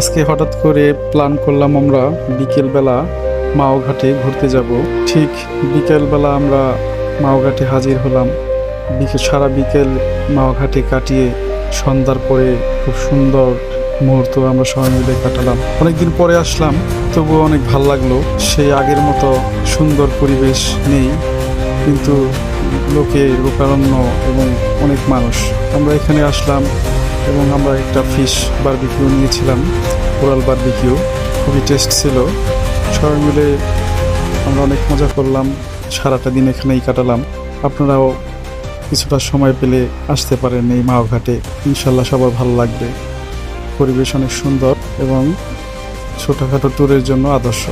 আজকে হঠাৎ করে প্ল্যান করলাম আমরা বিকেলবেলা মাওঘাটে ঘুরতে যাব। ঠিক বিকেলবেলা আমরা মাওঘাটে হাজির হলাম। সারা বিকেল মাওঘাটে কাটিয়ে সন্ধ্যার পরে খুব সুন্দর মুহূর্ত আমরা সবাই মিলে কাটালাম। অনেকদিন পরে আসলাম, তবুও অনেক ভাল লাগলো। সেই আগের মতো সুন্দর পরিবেশ নেই, কিন্তু লোকারণ্য এবং অনেক মানুষ। আমরা এখানে আসলাম এবং আমরা একটা ফিশ বারবিকিউ নিয়েছিলাম, কোরাল বারবিকিউ। খুবই টেস্ট ছিল। সবাই মিলে আমরা অনেক মজা করলাম, সারাটা দিন এখানেই কাটালাম। আপনারাও কিছুটা সময় পেলে আসতে পারেন এই মাওঘাটে। ইনশাল্লাহ সবার ভালো লাগবে। পরিবেশ অনেক সুন্দর এবং ছোটোখাটো ট্যুরের জন্য আদর্শ।